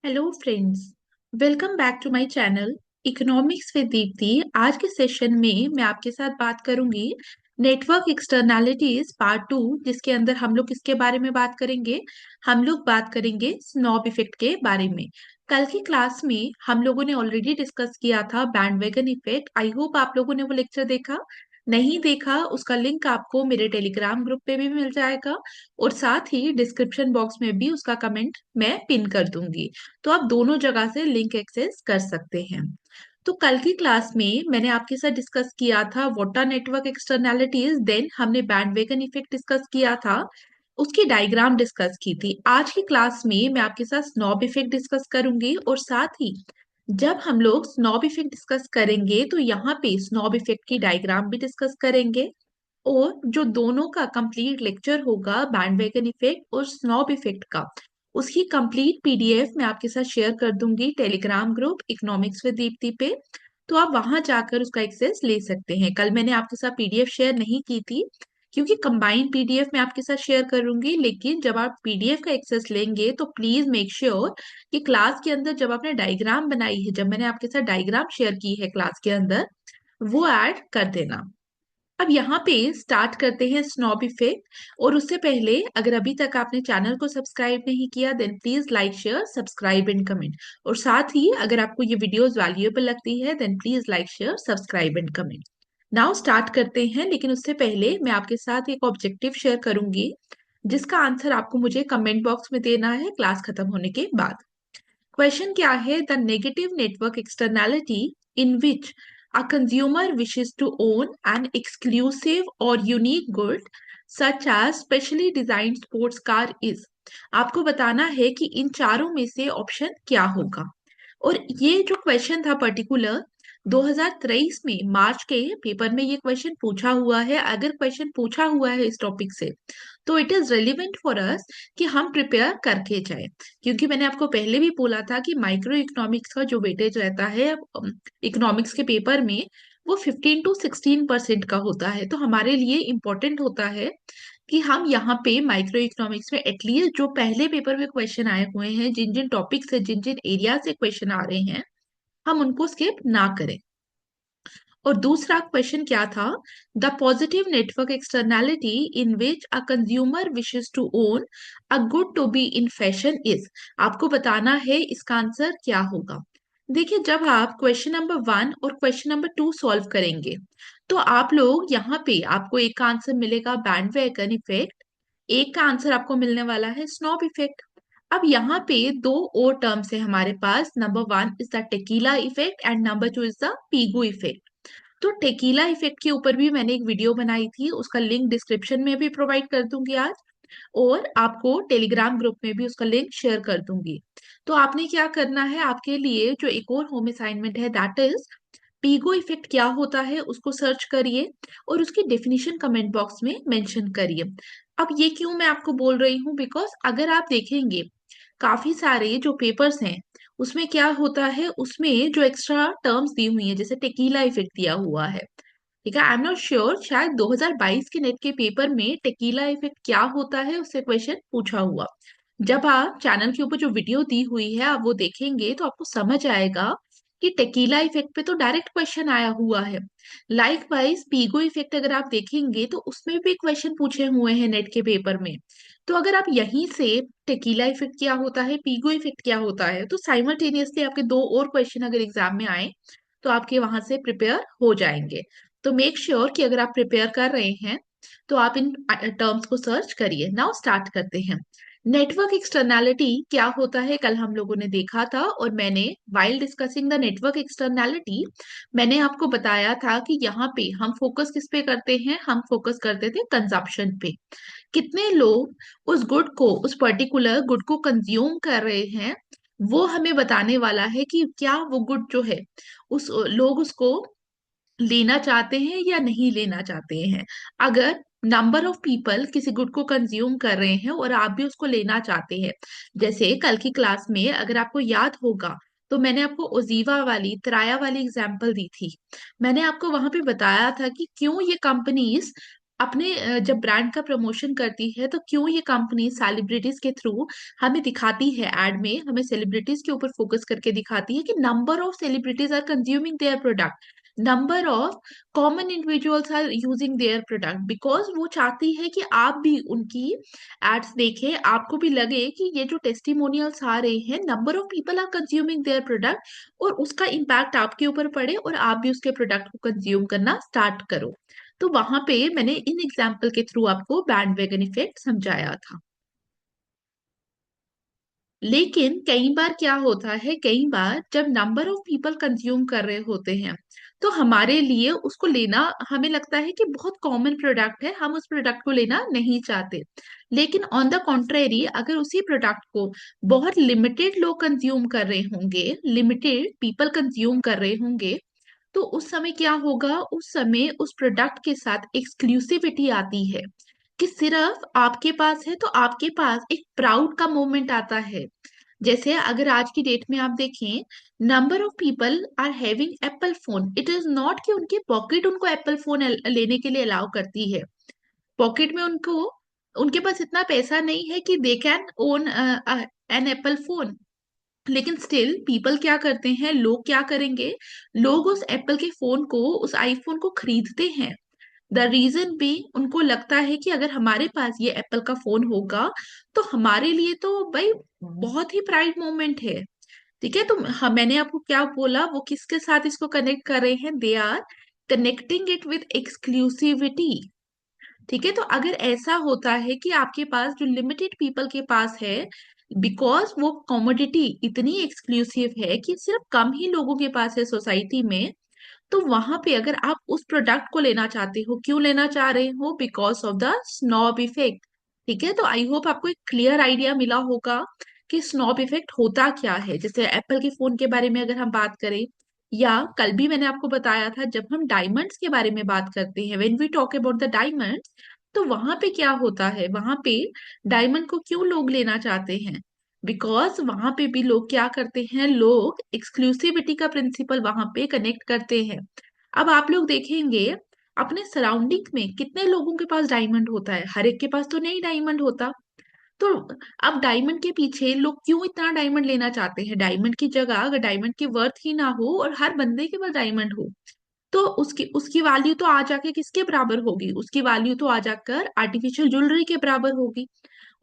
Hello friends. Welcome back to my channel economics with Deepti. आज के session में मैं आपके साथ बात करूंगी नेटवर्क एक्सटर्नैलिटीज पार्ट टू, जिसके अंदर हम लोग किसके बारे में बात करेंगे। हम लोग बात करेंगे स्नॉब इफेक्ट के बारे में। कल की क्लास में हम लोगों ने ऑलरेडी डिस्कस किया था बैंडवैगन इफेक्ट। आई होप आप लोगों ने वो लेक्चर देखा। नहीं देखा उसका लिंक आपको मेरे टेलीग्राम ग्रुप पे भी मिल जाएगा, और साथ ही डिस्क्रिप्शन बॉक्स में भी उसका कमेंट मैं पिन कर दूंगी। तो आप दोनों जगह से लिंक एक्सेस कर सकते हैं। तो कल की क्लास में मैंने आपके साथ डिस्कस किया था what are network externalities, then हमने बैंडवैगन इफेक्ट डिस्कस किया था, उसकी डायग्राम डिस्कस की थी। आज की क्लास में मैं आपके साथ स्नॉब इफेक्ट डिस्कस करूंगी, और साथ ही जब हम लोग स्नॉब इफेक्ट डिस्कस करेंगे तो यहाँ पे स्नॉब इफेक्ट की डायग्राम भी डिस्कस करेंगे। और जो दोनों का कंप्लीट लेक्चर होगा बैंडवैगन इफेक्ट और स्नॉब इफेक्ट का, उसकी कंप्लीट पीडीएफ मैं आपके साथ शेयर कर दूंगी Telegram group economics with Deepti पे। तो आप वहां जाकर उसका एक्सेस ले सकते हैं। कल मैंने आपके साथ पीडीएफ शेयर नहीं की थी, क्योंकि कंबाइंड पीडीएफ मैं आपके साथ शेयर करूंगी। लेकिन जब आप पीडीएफ का एक्सेस लेंगे तो प्लीज मेक श्योर कि क्लास के अंदर जब आपने डायग्राम बनाई है, जब मैंने आपके साथ डायग्राम शेयर की है क्लास के अंदर, वो ऐड कर देना। अब यहाँ पे स्टार्ट करते हैं स्नॉब इफेक्ट। और उससे पहले अगर अभी तक आपने चैनल को सब्सक्राइब नहीं किया, then please like share subscribe and comment. और साथ ही अगर आपको ये वीडियोस वैल्यूएबल लगती है, then please like share subscribe and comment. Now start करते हैं, लेकिन उससे पहले मैं आपके साथ एक ऑब्जेक्टिव शेयर करूंगी, जिसका आंसर आपको मुझे कमेंट बॉक्स में देना है क्लास खत्म होने के बाद। क्वेश्चन क्या है? The negative network externality in which a consumer wishes to own an exclusive or unique good such as specially designed sports car is। आपको बताना है कि इन चारों में से ऑप्शन क्या होगा। और ये जो क्वेश्चन था पर्टिकुलर 2023 में मार्च के पेपर में ये क्वेश्चन पूछा हुआ है। अगर क्वेश्चन पूछा हुआ है इस टॉपिक से, तो it is relevant for us कि हम प्रिपेयर करके जाए। क्योंकि मैंने आपको पहले भी बोला था कि माइक्रो इकोनॉमिक्स का जो वेटेज रहता है इकोनॉमिक्स के पेपर में, वो 15 to 16% का होता है। तो हमारे लिए इम्पोर्टेंट होता है कि हम यहाँ पे माइक्रो इकोनॉमिक्स में एटलीस्ट जो पहले पेपर में क्वेश्चन आए हुए हैं, जिन जिन टॉपिक से जिन जिन एरिया से क्वेश्चन आ रहे हैं, हम उनको स्किप ना करें। और दूसरा क्वेश्चन क्या था? The positive network externality in which a consumer wishes to own a good to be in fashion is. आपको बताना है इसका आंसर क्या होगा। देखिए, जब आप क्वेश्चन नंबर 1 और क्वेश्चन नंबर 2 सॉल्व करेंगे, तो आप लोग यहाँ पे आपको एक का आंसर मिलेगा बैंडवैगन इफेक्ट, एक का आंसर आपको मिलने वाला है स्नॉब इफेक्ट। अब यहाँ पे दो और टर्म्स है हमारे पास। Number 1 is the tequila effect and number 2 is the Pigou effect. तो टेकीला इफेक्ट के ऊपर भी मैंने एक वीडियो बनाई थी, उसका लिंक डिस्क्रिप्शन में भी प्रोवाइड कर दूंगी आज, और आपको टेलीग्राम ग्रुप में भी उसका लिंक शेयर कर दूंगी। तो आपने क्या करना है, आपके लिए जो एक और होम असाइनमेंट है, दैट इज पीगो इफेक्ट क्या होता है उसको सर्च करिए, और उसकी डेफिनेशन कमेंट बॉक्स में मेंशन करिए। अब ये क्यों मैं आपको बोल रही हूँ, बिकॉज अगर आप देखेंगे काफी सारे जो पेपर्स हैं, उसमें क्या होता है, उसमें जो एक्स्ट्रा टर्म्स दी हुई है, जैसे टेकीला इफेक्ट दिया हुआ है, ठीक है। आई एम नॉट श्योर, शायद 2022 के नेट के पेपर में टेकीला इफेक्ट क्या होता है उससे क्वेश्चन पूछा हुआ। जब आप चैनल के ऊपर जो वीडियो दी हुई है आप वो देखेंगे, तो आपको समझ आएगा कि टेकीला इफेक्ट पे तो डायरेक्ट क्वेश्चन आया हुआ है। लाइक वाइज पीगो इफेक्ट अगर आप देखेंगे तो उसमें भी क्वेश्चन पूछे हुए हैं नेट के पेपर में। तो अगर आप यहीं से टेकीला इफेक्ट क्या होता है, पीगो इफेक्ट क्या होता है, तो साइमल्टेनियसली आपके दो और क्वेश्चन अगर एग्जाम में आए, तो आपके वहां से प्रिपेयर हो जाएंगे। तो मेक श्योर कि अगर आप प्रिपेयर कर रहे हैं, तो आप इन टर्म्स को सर्च करिए। नाउ स्टार्ट करते हैं। नेटवर्क एक्सटर्नैलिटी क्या होता है, कल हम लोगों ने देखा था, और मैंने while discussing the network externality मैंने आपको बताया था कि यहाँ पे हम फोकस किस पे करते हैं, हम फोकस करते थे कंजप्शन पे। कितने लोग उस गुड को, उस पर्टिकुलर गुड को कंज्यूम कर रहे हैं, वो हमें बताने वाला है कि क्या वो गुड जो है, उस लोग उसको लेना चाहते हैं या नहीं लेना चाहते हैं। अगर नंबर ऑफ पीपल किसी गुड को कंज्यूम कर रहे हैं और आप भी उसको लेना चाहते हैं, जैसे कल की क्लास में अगर आपको याद होगा, तो मैंने आपको ओजीवा वाली त्राया वाली एग्जांपल दी थी। मैंने आपको वहां पे बताया था कि क्यों ये कंपनीज अपने जब ब्रांड का प्रमोशन करती है तो क्यों ये कंपनी सेलिब्रिटीज के थ्रू हमें दिखाती है, एड में हमें सेलिब्रिटीज के ऊपर फोकस करके दिखाती है कि number of celebrities are consuming their product, number of common individuals are using their product, because वो चाहती है कि आप भी उनकी एड्स देखें, आपको भी लगे कि ये जो टेस्टिमोनियल्स आ रहे हैं, number of people are consuming their product, और उसका इम्पैक्ट आपके ऊपर पड़े और आप भी उसके प्रोडक्ट को कंज्यूम करना स्टार्ट करो। तो वहां पे मैंने इन एग्जाम्पल के थ्रू आपको बैंड वैगन इफेक्ट समझाया था। लेकिन कई बार क्या होता है, कई बार जब नंबर ऑफ पीपल कंज्यूम कर रहे होते हैं तो हमारे लिए उसको लेना, हमें लगता है कि बहुत कॉमन प्रोडक्ट है, हम उस प्रोडक्ट को लेना नहीं चाहते। लेकिन ऑन द कॉन्ट्रेरी, अगर उसी प्रोडक्ट को बहुत लिमिटेड लोग कंज्यूम कर रहे होंगे, लिमिटेड पीपल कंज्यूम कर रहे होंगे, तो उस समय क्या होगा, उस समय उस प्रोडक्ट के साथ एक्सक्लूसिविटी आती है कि सिर्फ आपके पास है, तो आपके पास एक प्राउड का मोमेंट आता है। जैसे अगर आज की डेट में आप देखें, number of people are having Apple phone, it is not कि उनके पॉकेट उनको एप्पल फोन लेने के लिए अलाउ करती है। पॉकेट में उनको, उनके पास इतना पैसा नहीं है कि they can own an Apple phone, लेकिन स्टिल पीपल क्या करते हैं, लोग क्या करेंगे, लोग उस एप्पल के फोन को, उस आईफोन को खरीदते हैं। द रीजन भी, उनको लगता है कि अगर हमारे पास ये एप्पल का फोन होगा तो हमारे लिए तो भाई बहुत ही प्राइड मोमेंट है। ठीक है, तो हाँ, मैंने आपको क्या बोला, वो किसके साथ इसको कनेक्ट कर रहे हैं, they are connecting it with exclusivity. ठीक है, तो अगर ऐसा होता है कि आपके पास जो लिमिटेड पीपल के पास है, बिकॉज वो कॉमोडिटी इतनी एक्सक्लूसिव है कि सिर्फ कम ही लोगों के पास है सोसाइटी में, तो वहां पे अगर आप उस प्रोडक्ट को लेना चाहते हो, क्यों लेना चाह रहे हो, because of the snob effect. ठीक है, तो आई होप आपको एक क्लियर आइडिया मिला होगा कि स्नॉब इफेक्ट होता क्या है। जैसे एप्पल के फोन के बारे में अगर हम बात करें, या कल भी मैंने आपको बताया था जब हम डायमंड्स के बारे में बात करते हैं, when we talk about the diamonds, तो वहां पे क्या होता है, वहां पे डायमंड को क्यों लोग लेना चाहते हैं, बिकॉज वहां पे भी लोग क्या करते हैं, लोग एक्सक्लूसिविटी का प्रिंसिपल वहां पे कनेक्ट करते हैं। अब आप लोग देखेंगे अपने सराउंडिंग में कितने लोगों के पास डायमंड होता है, हर एक के पास तो नहीं डायमंड होता। तो अब डायमंड के पीछे लोग क्यों इतना डायमंड लेना चाहते हैं, डायमंड की जगह अगर डायमंड की वर्थ ही ना हो और हर बंदे के पास डायमंड हो, तो उसकी उसकी वैल्यू तो आ जाके किसके बराबर होगी, उसकी वैल्यू तो आ जाकर आर्टिफिशियल ज्वेलरी के बराबर होगी।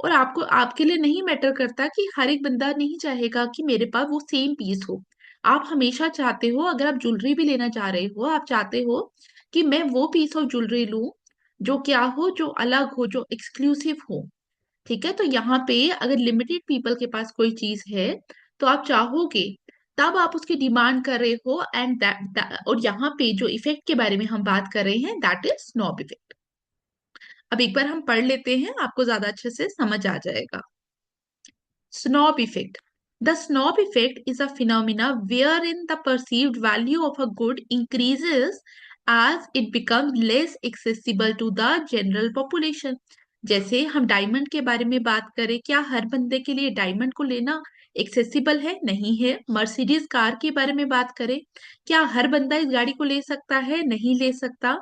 और आपको, आपके लिए नहीं मैटर करता कि हर एक बंदा नहीं चाहेगा कि मेरे पास वो सेम पीस हो। आप हमेशा चाहते हो, अगर आप ज्वेलरी भी लेना चाह रहे हो, आप चाहते हो कि मैं वो पीस ऑफ ज्वेलरी लूं जो क्या हो, जो अलग हो, जो एक्सक्लूसिव हो। ठीक है, तो यहाँ पे अगर लिमिटेड पीपल के पास कोई चीज है तो आप चाहोगे, तब आप उसकी डिमांड कर रहे हो, एंड और यहाँ पे जो इफेक्ट के बारे में हम बात कर रहे हैं, दैट इज स्नॉब इफेक्ट। अब एक बार हम पढ़ लेते हैं, आपको ज्यादा अच्छे से समझ आ जाएगा। Snob effect. The snob effect is a phenomena wherein the perceived value of a good increases as it becomes less accessible to the general population. जैसे हम डायमंड के बारे में बात करें, क्या हर बंदे के लिए डायमंड को लेना एक्सेसिबल है, नहीं है। मर्सिडीज कार के बारे में बात करें, क्या हर बंदा इस गाड़ी को ले सकता है, नहीं ले सकता।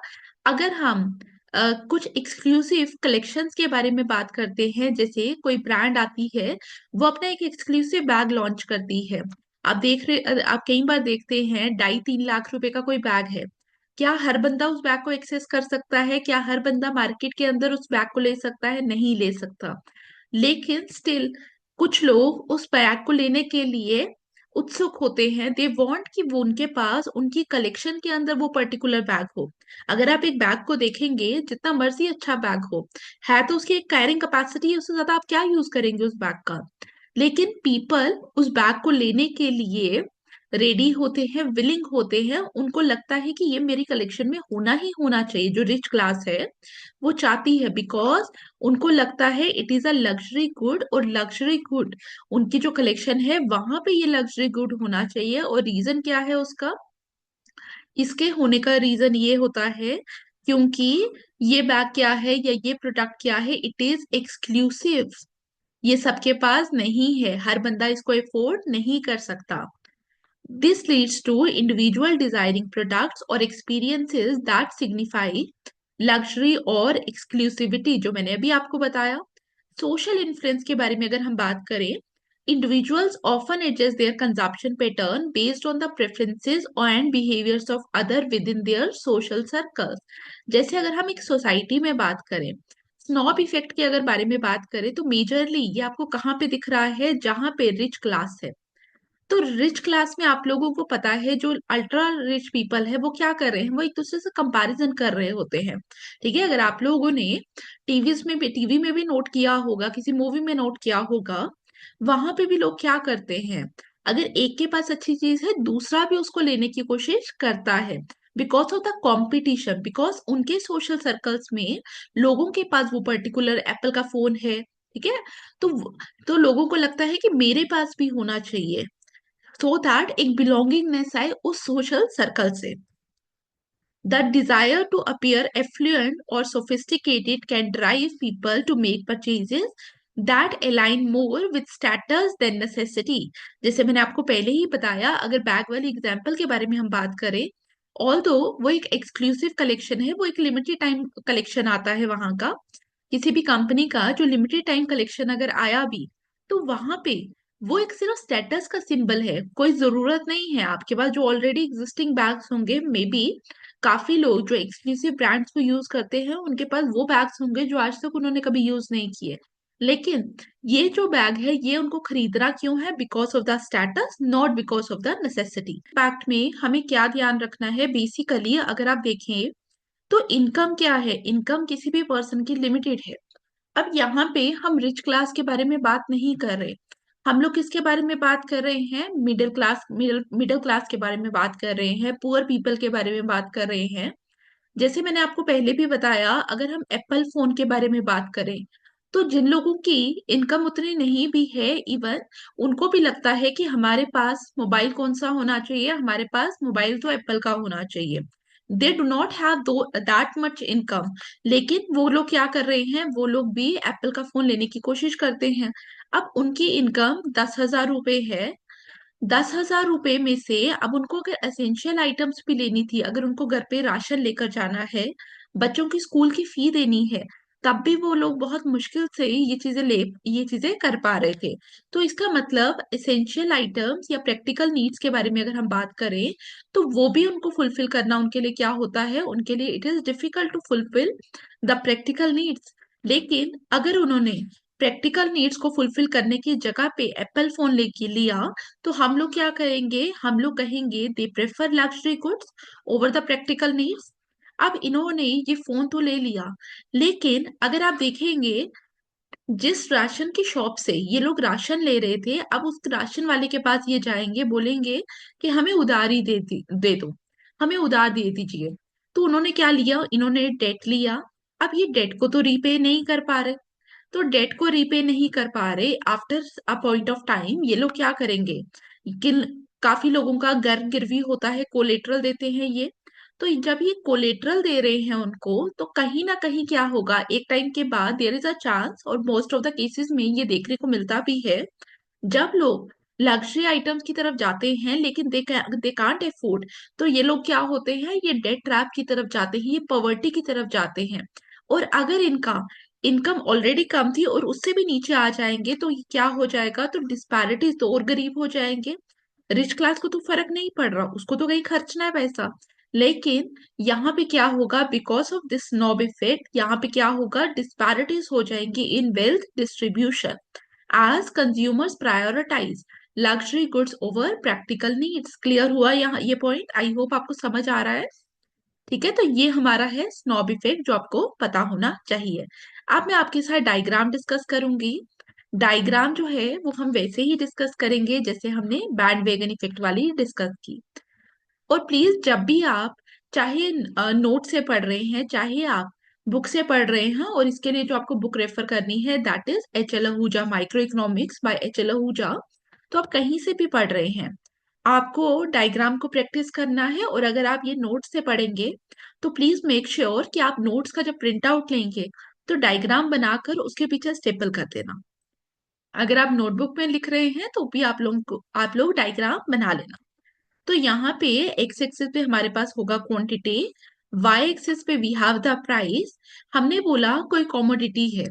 अगर हम कुछ एक्सक्लूसिव कलेक्शंस के बारे में बात करते हैं, जैसे कोई ब्रांड आती है, वो अपना एक एक्सक्लूसिव बैग लॉन्च करती है। आप देख रहे, आप कई बार देखते हैं 2.5-3 लाख रुपए का कोई बैग है, क्या हर बंदा उस बैग को एक्सेस कर सकता है, क्या हर बंदा मार्केट के अंदर उस बैग को ले सकता है, नहीं ले सकता। लेकिन स्टिल कुछ लोग उस बैग को लेने के लिए उत्सुक होते हैं, दे वांट कि वो उनके पास, उनकी कलेक्शन के अंदर वो पर्टिकुलर बैग हो। अगर आप एक बैग को देखेंगे, जितना मर्जी अच्छा बैग हो, है तो उसकी एक कैरिंग कैपेसिटी है, उससे ज्यादा आप क्या यूज करेंगे उस बैग का। लेकिन पीपल उस बैग को लेने के लिए रेडी होते हैं, विलिंग होते हैं, उनको लगता है कि ये मेरी कलेक्शन में होना ही होना चाहिए। जो रिच क्लास है वो चाहती है, बिकॉज उनको लगता है it is a luxury good, और लग्जरी गुड उनकी जो कलेक्शन है वहां पे ये लग्जरी गुड होना चाहिए। और रीजन क्या है उसका, इसके होने का रीजन ये होता है क्योंकि ये बैग क्या है, या ये प्रोडक्ट क्या है, इट इज एक्सक्लूसिव। ये सबके पास नहीं है, हर बंदा इसको अफोर्ड नहीं कर सकता। This leads to individual desiring products or experiences that signify luxury और एक्सक्लूसिविटी जो मैंने अभी आपको बताया। सोशल इन्फ्लुएंस के बारे में अगर हम बात करें, individuals often adjust their consumption pattern based on the preferences and behaviors of other within their social circles। जैसे अगर हम एक सोसाइटी में बात करें, स्नॉब इफेक्ट के अगर बारे में बात करें, तो मेजरली ये आपको कहाँ पे दिख रहा है, जहां पे रिच क्लास है। तो रिच क्लास में आप लोगों को पता है जो अल्ट्रा रिच पीपल है वो क्या कर रहे हैं, वो एक दूसरे से कंपैरिजन कर रहे होते हैं। ठीक है, अगर आप लोगों ने टीवी में भी नोट किया होगा, किसी मूवी में नोट किया होगा, वहां पे भी लोग क्या करते हैं, अगर एक के पास अच्छी चीज है दूसरा भी उसको लेने की कोशिश करता है, because of the competition, because उनके सोशल सर्कल्स में लोगों के पास वो पर्टिकुलर एप्पल का फोन है। ठीक है, तो तो लोगों को लगता है कि मेरे पास भी होना चाहिए, सो दैट एक बिलोंगिंगनेस आए उस सोशल सर्कल से। The desire to appear affluent or sophisticated can drive people to make purchases that align more with status than necessity। जैसे मैंने आपको पहले ही बताया, अगर बैग वाली एग्जाम्पल के बारे में हम बात करें, ऑल्दो वो एक एक्सक्लूसिव कलेक्शन है, वो एक लिमिटेड टाइम कलेक्शन आता है वहां का, किसी भी कंपनी का जो लिमिटेड टाइम कलेक्शन अगर आया भी, तो वहां पे वो एक सिर्फ स्टेटस का सिंबल है। कोई जरूरत नहीं है, आपके पास जो ऑलरेडी एग्जिस्टिंग बैग्स होंगे, मे बी काफी लोग जो एक्सक्लूसिव ब्रांड्स को यूज करते हैं उनके पास वो बैग्स होंगे जो आज तक उन्होंने कभी यूज नहीं किए, लेकिन ये जो बैग है ये उनको खरीदना क्यों है, because of the status, not because of the necessity. Fact में हमें क्या ध्यान रखना है, बेसिकली अगर आप देखें तो इनकम क्या है, इनकम किसी भी पर्सन की लिमिटेड है। अब यहाँ पे हम रिच क्लास के बारे में बात नहीं कर रहे, हम लोग किसके बारे में बात कर रहे हैं, मिडिल क्लास के बारे में बात कर रहे हैं, पुअर पीपल के बारे में बात कर रहे हैं। जैसे मैंने आपको पहले भी बताया, अगर हम एप्पल फोन के बारे में बात करें, तो जिन लोगों की इनकम उतनी नहीं भी है, इवन उनको भी लगता है कि हमारे पास मोबाइल कौन सा होना चाहिए, हमारे पास मोबाइल तो एप्पल का होना चाहिए। दे डू नॉट हैव दो दैट मच इनकम, लेकिन वो लोग क्या कर रहे हैं, वो लोग भी एप्पल का फोन लेने की कोशिश करते हैं। अब उनकी इनकम 10,000 रुपए है, 10,000 रुपए में से अब उनको अगर एसेंशियल आइटम्स भी लेनी थी, अगर उनको घर पे राशन लेकर जाना है, बच्चों की स्कूल की फी देनी है, तब भी वो लोग बहुत मुश्किल से ये चीजें कर पा रहे थे। तो इसका मतलब एसेंशियल आइटम्स या प्रैक्टिकल नीड्स के बारे में अगर हम बात करें, तो वो भी उनको फुलफिल करना उनके लिए क्या होता है, उनके लिए it is difficult to fulfil the practical needs. लेकिन अगर उन्होंने प्रैक्टिकल नीड्स को फुलफिल करने की जगह पे एप्पल फोन लेके लिया, तो हम लोग क्या करेंगे, हम लोग कहेंगे they prefer luxury goods over the practical needs. अब इन्होंने ये फोन तो ले लिया, लेकिन अगर आप देखेंगे जिस राशन की शॉप से ये लोग राशन ले रहे थे, अब उस राशन वाले के पास ये जाएंगे, बोलेंगे कि हमें उधारी दे दो, हमें उधार दे दीजिए। तो उन्होंने क्या लिया, इन्होंने डेट लिया। अब ये डेट को तो रीपे नहीं कर पा रहे, तो डेट को रीपे नहीं कर पा रहे, after a point of time ये लोग क्या करेंगे, कि काफी लोगों का घर गिरवी होता है, कोलेट्रल देते हैं ये। तो जब ये कोलेट्रल दे रहे हैं उनको, तो कहीं ना कहीं क्या होगा, एक टाइम के बाद देयर इज अ चांस, और मोस्ट ऑफ द केसेस में ये देखने को मिलता भी है, जब लोग लग्जरी आइटम्स की तरफ जाते हैं लेकिन दे कांट अफोर्ड, तो ये लोग क्या होते हैं, ये डेट ट्रैप की तरफ जाते हैं, ये पॉवर्टी की तरफ जाते हैं। और अगर इनका इनकम ऑलरेडी कम थी और उससे भी नीचे आ जाएंगे, तो ये क्या हो जाएगा, तो डिस्पैरिटीज तो और गरीब हो जाएंगे। रिच क्लास को तो फर्क नहीं पड़ रहा, उसको तो कहीं खर्चना है पैसा, लेकिन यहाँ पे क्या होगा, because of this knob effect, यहाँ पे क्या होगा, डिस्पैरिटीज हो जाएंगी in wealth distribution, as consumers prioritize luxury goods over practical needs। Clear हुआ यहाँ ये पॉइंट, आई होप आपको समझ आ रहा है। ठीक है, तो ये हमारा है स्नॉब इफेक्ट जो आपको पता होना चाहिए। अब मैं आपके साथ डायग्राम डिस्कस करूंगी। डायग्राम जो है वो हम वैसे ही डिस्कस करेंगे जैसे हमने बैंड वेगन इफेक्ट वाली डिस्कस की। और प्लीज जब भी आप, चाहे नोट से पढ़ रहे हैं, चाहे आप बुक से पढ़ रहे हैं, और इसके लिए जो आपको बुक रेफर करनी है that is H L Ahuja, micro economics by H L Ahuja, तो आप कहीं से भी पढ़ रहे हैं, आपको डायग्राम को प्रैक्टिस करना है। और अगर आप ये नोट से पढ़ेंगे, तो प्लीज मेक श्योर कि आप नोट्स का जब प्रिंट आउट लेंगे, तो डायग्राम बनाकर उसके पीछे स्टेपल कर देना। अगर आप नोटबुक में लिख रहे हैं तो भी आप लोग डायग्राम बना लेना। तो यहाँ पे एक्स एक्सिस पे हमारे पास होगा क्वांटिटी, वाई एक्सिस पे वी हैव द प्राइस। हमने बोला कोई कॉमोडिटी है,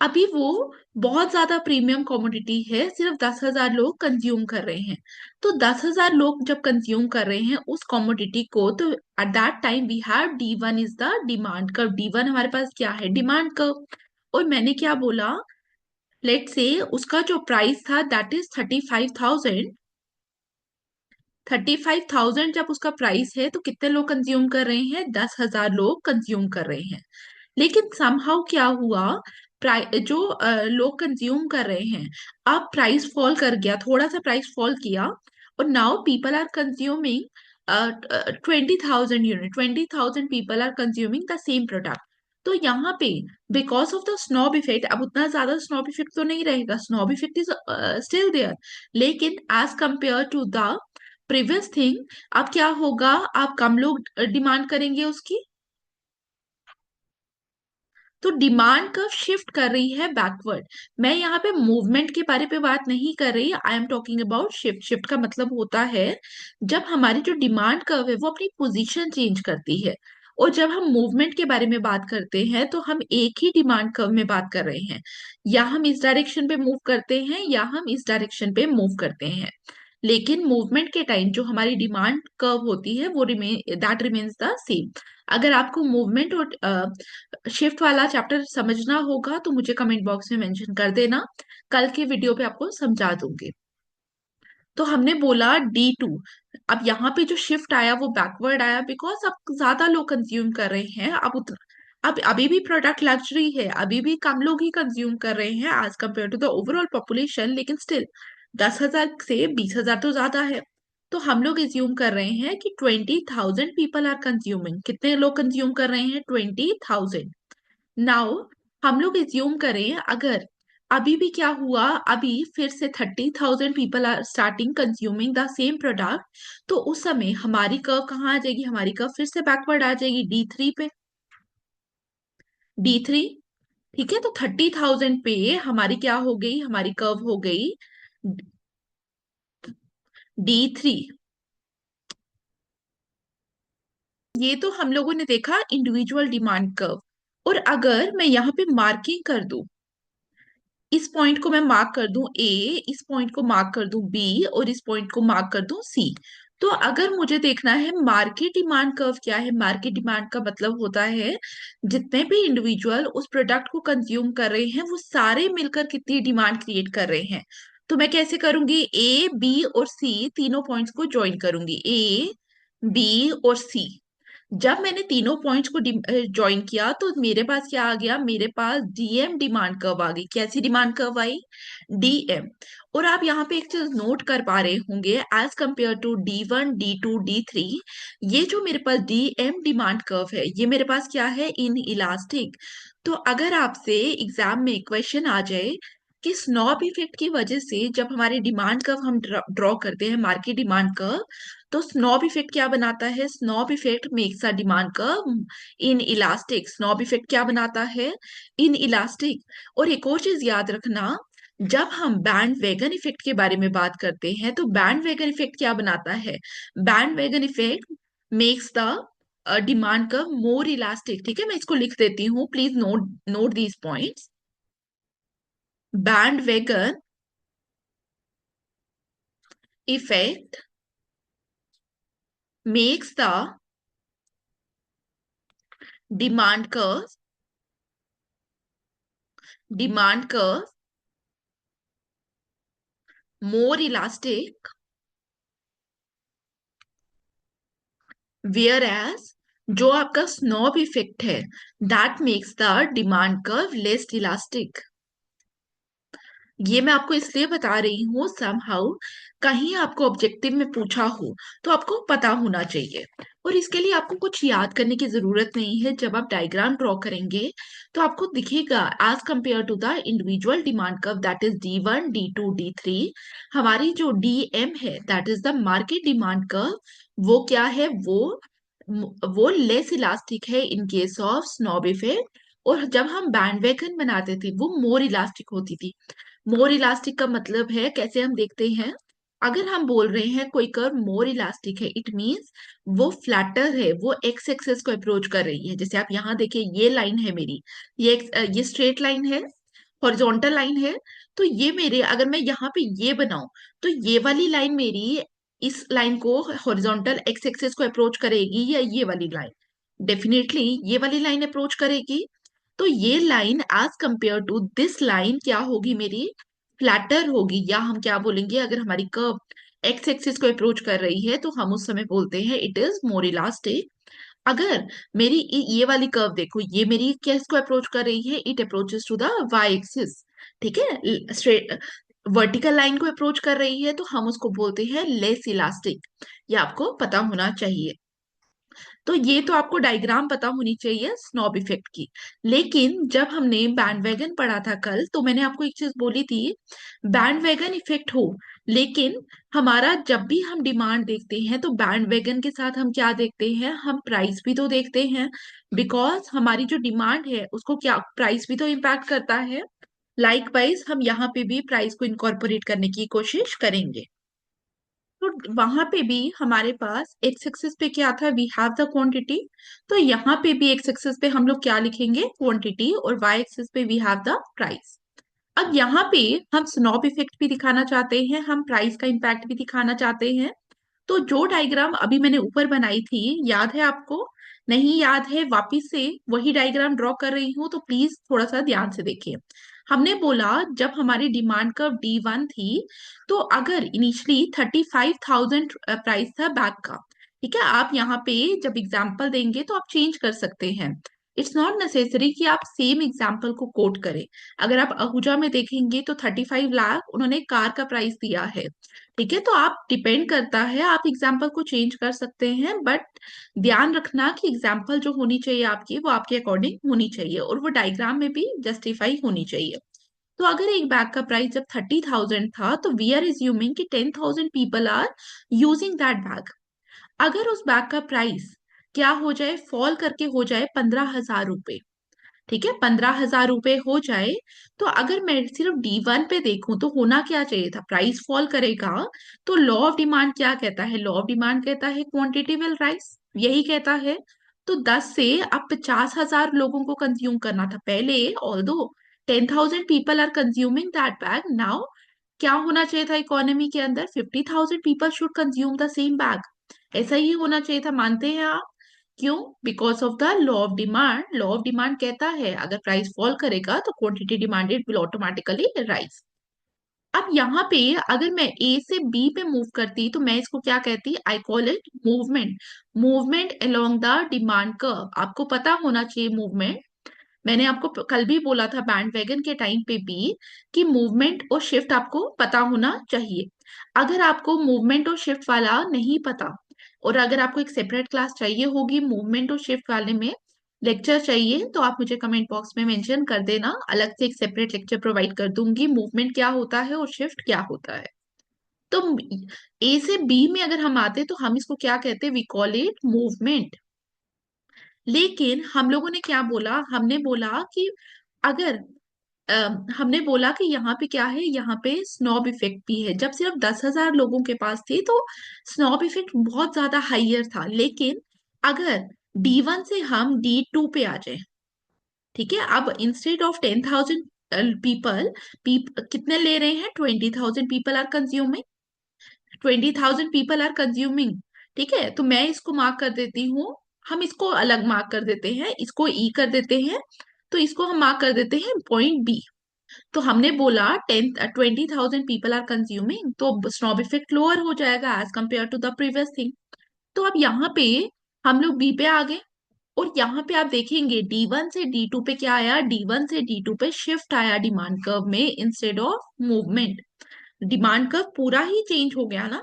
अभी वो बहुत ज्यादा प्रीमियम कमोडिटी है, सिर्फ 10,000 लोग कंज्यूम कर रहे हैं। तो 10,000 लोग जब कंज्यूम कर रहे हैं उस कमोडिटी को, तो at that time we have D1 is the demand curve. D1 हमारे पास क्या है, डिमांड कर्व। और मैंने क्या बोला, लेट से उसका जो प्राइस था दैट इज 35,000। 35,000 जब उसका प्राइस है तो कितने लोग कंज्यूम कर रहे हैं, 10,000 लोग कंज्यूम कर रहे हैं। लेकिन समहाउ क्या हुआ, जो लोग कंज्यूम कर रहे हैं, अब प्राइस फॉल कर गया, थोड़ा सा प्राइस फॉल किया, और now people are consuming 20,000 unit, 20,000 people are consuming the same product. तो यहाँ पे because of the snob effect, अब उतना ज्यादा स्नॉब इफेक्ट तो नहीं रहेगा, snob effect is still there, लेकिन as compare to the previous thing, अब क्या होगा, आप कम लोग डिमांड करेंगे उसकी। तो डिमांड कर्व शिफ्ट कर रही है बैकवर्ड। मैं यहाँ पे मूवमेंट के बारे पे बात नहीं कर रही, I am talking about shift. Shift का मतलब होता है जब हमारी जो डिमांड कर्व है वो अपनी पोजीशन चेंज करती है। और जब हम मूवमेंट के बारे में बात करते हैं तो हम एक ही डिमांड कर्व में बात कर रहे हैं, या हम इस डायरेक्शन पे मूव करते हैं या हम इस डायरेक्शन पे मूव करते हैं। लेकिन मूवमेंट के टाइम जो हमारी डिमांड कर्व होती है वो दैट रिमेन्स द सेम। अगर आपको मूवमेंट और शिफ्ट वाला चैप्टर समझना होगा तो मुझे कमेंट बॉक्स में मेंशन कर देना, कल के वीडियो पे आपको समझा दूंगी। तो हमने बोला D2। अब यहाँ पे जो शिफ्ट आया वो बैकवर्ड आया, बिकॉज अब ज्यादा लोग कंज्यूम कर रहे हैं, अब उतना, अब अभी भी प्रोडक्ट लग्जरी है, अभी भी कम लोग ही कंज्यूम कर रहे हैं as compared to the overall population, लेकिन स्टिल 10,000 से 20,000 तो ज्यादा है। तो हम लोग एज्यूम कर रहे हैं कि 20,000 पीपल आर कंज्यूमिंग, कितने लोग कंज्यूम कर रहे हैं, 20,000। नाउ हम लोग एज्यूम करें, अगर अभी भी क्या हुआ, अभी फिर से 30,000 people are starting consuming the same product, तो उस समय हमारी कर्व कहाँ आ जाएगी, हमारी कर्व फिर से बैकवर्ड आ जाएगी D3 पे। D3, ठीक है। तो 30,000 पे हमारी क्या हो गई, हमारी कर्व हो गई D3। ये तो हम लोगों ने देखा इंडिविजुअल डिमांड कर्व। और अगर मैं यहाँ पे मार्किंग कर दूं, इस पॉइंट को मैं मार्क कर दूं A, इस पॉइंट को मार्क कर दूं B, और इस पॉइंट को मार्क कर दूं C, तो अगर मुझे देखना है मार्केट डिमांड कर्व क्या है, मार्केट डिमांड का मतलब होता है जितने भी इंडिविजुअल उस प्रोडक्ट को कंज्यूम कर रहे हैं वो सारे मिलकर कितनी डिमांड क्रिएट कर रहे हैं। तो मैं कैसे करूंगी, A, B और C तीनों पॉइंट्स को ज्वाइन करूंगी, A, B और C। जब मैंने तीनों पॉइंट्स को ज्वाइन किया तो मेरे पास क्या आ गया, मेरे पास DM डिमांड कर्व आ गई। कैसी डिमांड कर्व आई, DM। और आप यहाँ पे एक चीज नोट कर पा रहे होंगे, as compare to D1, D2, D3, ये जो मेरे पास DM डिमांड कर्व है ये मेरे पास क्या है, इन इलास्टिक। तो अगर आपसे एग्जाम में क्वेश्चन आ जाए कि स्नॉब इफेक्ट की वजह से जब हमारे डिमांड कर्व हम ड्रॉ करते हैं, मार्केट डिमांड कर्व, तो स्नॉब इफेक्ट क्या बनाता है, snob effect makes a demand curve in elastic. Snob effect क्या बनाता है, इन इलास्टिक। और एक और चीज याद रखना, जब हम बैंड वैगन इफेक्ट के बारे में बात करते हैं तो बैंड वैगन इफेक्ट क्या बनाता है, band wagon effect makes the demand curve more elastic. ठीक है, मैं इसको लिख देती हूँ, please note note these points. Band wagon effect makes the demand curve demand curve more elastic, whereas जो आपका स्नॉब इफेक्ट है that makes the demand curve less elastic। ये मैं आपको इसलिए बता रही हूँ, समहाउ कहीं आपको ऑब्जेक्टिव में पूछा हो तो आपको पता होना चाहिए। और इसके लिए आपको कुछ याद करने की जरूरत नहीं है, जब आप डायग्राम ड्रॉ करेंगे तो आपको दिखेगा as compare to the individual demand curve that is D1, D2, D3, हमारी जो DM है that is the market demand curve, वो क्या है, वो लेस इलास्टिक है in case of snob effect. और जब हम बैंडवैगन बनाते थे वो मोर इलास्टिक होती थी। मोर इलास्टिक का मतलब है, कैसे हम देखते हैं, अगर हम बोल रहे हैं कोई कर्व मोर इलास्टिक है, इट मींस वो फ्लैटर है, वो एक्स एक्सेस को अप्रोच कर रही है। जैसे आप यहाँ देखिए, ये लाइन है मेरी, ये स्ट्रेट लाइन है, हॉरिजॉन्टल लाइन है। तो ये मेरे, अगर मैं यहाँ पे ये बनाऊं, तो ये वाली लाइन मेरी इस लाइन को, हॉरिजॉन्टल एक्स एक्सेस को अप्रोच करेगी, या ये वाली लाइन? डेफिनेटली ये वाली लाइन अप्रोच करेगी। तो ये line as compare to this line क्या होगी मेरी? फ्लैटर होगी, या हम क्या बोलेंगे, अगर हमारी कर्व एक्स एक्सिस को अप्रोच कर रही है तो हम उस समय बोलते हैं इट इज मोर इलास्टिक। अगर मेरी ये वाली कर्व देखो, ये मेरी किसको अप्रोच कर रही है? It approaches to the Y axis. ठीक है, स्ट्रेट वर्टिकल लाइन को अप्रोच कर रही है, तो हम उसको बोलते हैं लेस इलास्टिक। ये आपको पता होना चाहिए। तो ये तो आपको डायग्राम पता होनी चाहिए स्नॉब इफेक्ट की। लेकिन जब हमने बैंडवैगन पढ़ा था कल, तो मैंने आपको एक चीज बोली थी, बैंडवैगन इफेक्ट हो, लेकिन हमारा जब भी हम डिमांड देखते हैं तो बैंडवैगन के साथ हम क्या देखते हैं? हम प्राइस भी तो देखते हैं, बिकॉज हमारी जो डिमांड है उसको क्या प्राइस भी तो इम्पैक्ट करता है। लाइकवाइज हम यहाँ पे भी प्राइस को इनकॉर्पोरेट करने की कोशिश करेंगे। तो वहां पे भी हमारे पास एक्स एक्सिस पे क्या था? We have the quantity. तो यहाँ पे भी एक्स एक्सिस पे हम लोग क्या लिखेंगे? क्वांटिटी। और वाई एक्सिस पे वी हैव द प्राइस। अब यहाँ पे हम स्नॉब इफेक्ट भी दिखाना चाहते हैं, हम प्राइस का इम्पैक्ट भी दिखाना चाहते हैं। तो जो डायग्राम अभी मैंने ऊपर बनाई थी, याद है आपको? नहीं याद है? वापिस से वही डायग्राम ड्रॉ कर रही हूँ, तो प्लीज थोड़ा सा ध्यान से देखिए। हमने बोला जब हमारी डिमांड कर्व D1 थी, तो अगर इनिशियली 35,000 प्राइस था बैग का, ठीक है, आप यहाँ पे जब एग्जाम्पल देंगे तो आप चेंज कर सकते हैं। इट्स नॉट नेसेसरी कि आप सेम एग्जाम्पल को कोट करें। अगर आप अहूजा में देखेंगे तो 35 लाख उन्होंने कार का प्राइस दिया है। ठीक है, तो आप डिपेंड करता है, आप एग्जाम्पल को चेंज कर सकते हैं, बट ध्यान रखना कि एग्जाम्पल जो होनी चाहिए आपकी, वो आपके अकॉर्डिंग होनी चाहिए और वो डायग्राम में भी जस्टिफाई होनी चाहिए। तो अगर एक बैग का प्राइस जब 30,000 था, तो वी आर एज्यूमिंग कि 10,000 people are using that bag. अगर उस बैग का प्राइस क्या हो जाए? फॉल करके हो जाए 15,000 रुपए। ठीक है, 15,000 रुपए हो जाए, तो अगर मैं सिर्फ D1 पे देखूं तो होना क्या चाहिए था? प्राइस फॉल करेगा। तो लॉ ऑफ डिमांड क्या कहता है? लॉ ऑफ डिमांड कहता है क्वांटिटी विल राइज, यही कहता है। तो 10 से अब 50,000 लोगों को कंज्यूम करना था पहले, although 10,000 people are consuming that bag now. क्या होना चाहिए था इकोनॉमी के अंदर? 50,000 people should consume the same bag. ऐसा ही होना चाहिए था, मानते हैं आप? क्यों? Because of the law of demand. Law of demand कहता है अगर प्राइस फॉल करेगा तो quantity demanded will automatically rise. अब यहाँ पे अगर मैं ए से बी पे मूव करती तो मैं इसको क्या कहती? I call it movement. Movement along the demand curve. आपको पता होना चाहिए मूवमेंट। मैंने आपको कल भी बोला था बैंड वैगन के टाइम पे भी कि मूवमेंट और शिफ्ट आपको पता होना चाहिए। अगर आपको मूवमेंट और शिफ्ट वाला नहीं पता, और अगर आपको एक सेपरेट क्लास चाहिए होगी मूवमेंट और शिफ्ट वाले में, लेक्चर चाहिए, तो आप मुझे कमेंट बॉक्स में मेंशन कर देना, अलग से एक सेपरेट लेक्चर प्रोवाइड कर दूंगी मूवमेंट क्या होता है और शिफ्ट क्या होता है। तो ए से बी में अगर हम आते तो हम इसको क्या कहते हैं? We call it movement. लेकिन हम लोगों ने क्या बोला? हमने बोला कि अगर हमने बोला कि यहाँ पे क्या है, यहाँ पे स्नॉब इफेक्ट भी है। जब सिर्फ 10,000 लोगों के पास थी तो स्नॉब इफेक्ट बहुत ज्यादा हाइयर था। लेकिन अगर D1 से हम D2 पे आ जाए, ठीक है, अब इंस्टेड ऑफ 10,000 पीपल, कितने ले रहे हैं? 20,000 people are consuming. 20,000 people are consuming. ठीक है, तो मैं इसको मार्क कर देती हूँ, हम इसको अलग मार्क कर देते हैं, इसको ई कर देते हैं, तो इसको हम मार्क कर देते हैं पॉइंट बी। तो हमने बोला 20,000 पीपल आर कंज्यूमिंग, तो स्नॉब इफेक्ट लोअर हो जाएगा as compare to the previous thing. तो अब यहाँ पे हम लोग बी पे आ गए, और यहाँ पे आप देखेंगे D1 से D2 पे क्या आया? D1 से D2 पे शिफ्ट आया डिमांड कर्व में instead of movement. Demand curve पूरा ही चेंज हो गया ना।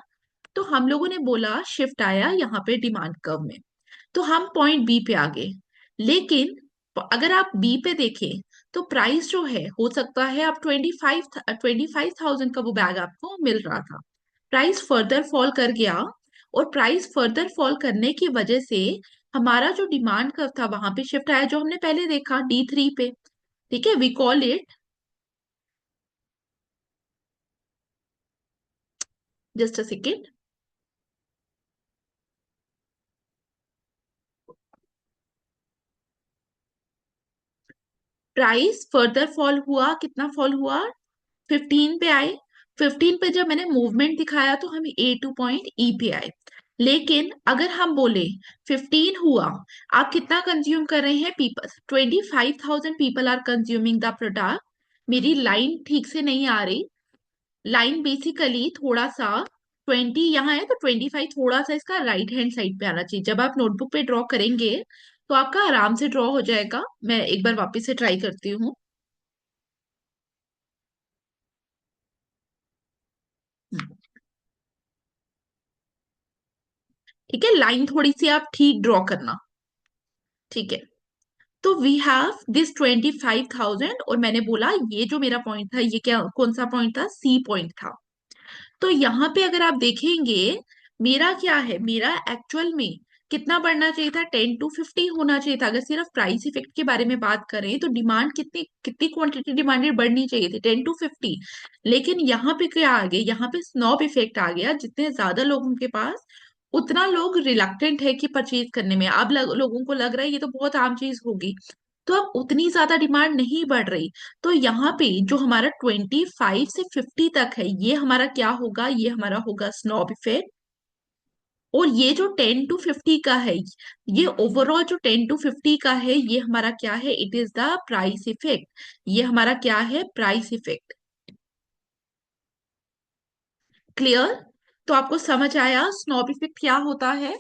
तो हम लोगों ने बोला शिफ्ट आया यहाँ पे डिमांड कर्व में, तो हम पॉइंट बी पे आ गए। लेकिन अगर आप बी पे देखें तो प्राइस जो है, हो सकता है आप 25,000 का वो बैग आपको मिल रहा था, प्राइस फर्दर फॉल कर गया, और प्राइस फर्दर फॉल करने की वजह से हमारा जो डिमांड कर्व था वहां पे शिफ्ट आया, जो हमने पहले देखा D3 पे। ठीक है, we call it just a second. Price further fall हुआ, कितना फॉल हुआ? 15 पे आए। 15 पे जब मैंने मूवमेंट दिखाया तो हम A2 पॉइंट ई पे आए। लेकिन अगर हम बोले 15 हुआ, आप कितना कंज्यूम कर रहे हैं? People 25,000 people are consuming the product. मेरी लाइन ठीक से नहीं आ रही। लाइन बेसिकली थोड़ा सा 20 यहाँ है तो 25 थोड़ा सा इसका राइट हैंड साइड पे आना चाहिए। जब आप नोटबुक पे ड्रॉ करेंगे तो आपका आराम से ड्रॉ हो जाएगा। मैं एक बार वापस से ट्राई करती हूँ। ठीक है, लाइन थोड़ी सी आप ठीक ड्रॉ करना। ठीक है, तो वी हैव दिस 25,000 और मैंने बोला ये जो मेरा पॉइंट था ये क्या, कौन सा पॉइंट था? सी पॉइंट था। तो यहाँ पे अगर आप देखेंगे मेरा क्या है, मेरा एक्चुअल में कितना बढ़ना चाहिए था? 10 to 50 होना चाहिए था। अगर सिर्फ प्राइस इफेक्ट के बारे में बात करें तो डिमांड कितनी कितनी क्वांटिटी डिमांडेड बढ़नी चाहिए थी? 10 to 50। लेकिन यहाँ पे क्या आ गया? यहाँ पे स्नॉब इफेक्ट आ गया। जितने ज्यादा लोगों के पास उतना लोग रिलक्टेंट है कि परचेज करने में। अब लोगों को लग रहा है ये तो बहुत आम चीज होगी, तो अब उतनी ज्यादा डिमांड नहीं बढ़ रही। तो यहाँ पे जो हमारा 25 से 50 तक है ये हमारा क्या होगा? ये हमारा होगा स्नॉब इफेक्ट। और ये जो 10 to 50 का है, ये ओवरऑल जो 10 to 50 का है ये हमारा क्या है? It is the price effect. ये हमारा क्या है? Price effect. क्लियर? तो आपको समझ आया स्नॉब इफेक्ट क्या होता है।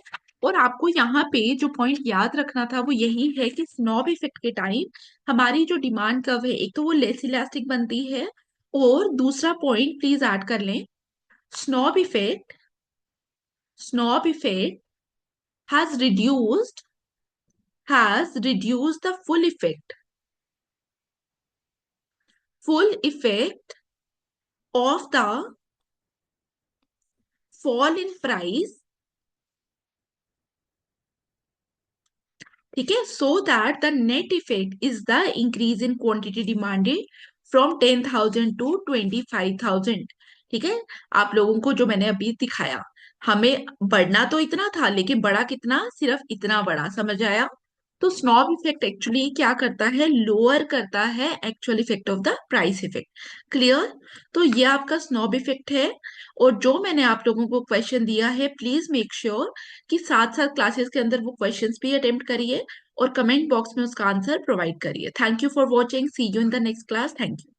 और आपको यहाँ पे जो पॉइंट याद रखना था वो यही है कि स्नॉब इफेक्ट के टाइम हमारी जो डिमांड कर्व है एक तो वो लेस इलास्टिक बनती है, और दूसरा पॉइंट प्लीज ऐड कर लें। Snob effect, snob effect has reduced the full effect of the fall in price। ठीक है, so that the net effect is the increase in quantity demanded from 10,000 to 25,000। ठीक है, आप लोगों को जो मैंने अभी दिखाया, हमें बढ़ना तो इतना था लेकिन बड़ा कितना? सिर्फ इतना बड़ा। समझ आया? तो स्नॉब इफेक्ट एक्चुअली क्या करता है? लोअर करता है actual effect of the price effect. Clear? तो ये आपका स्नॉब इफेक्ट है। और जो मैंने आप लोगों को क्वेश्चन दिया है प्लीज मेक श्योर कि साथ साथ क्लासेस के अंदर वो क्वेश्चंस भी अटेम्प्ट करिए और कमेंट बॉक्स में उसका आंसर प्रोवाइड करिए। Thank you for watching, see you in the next class. Thank you.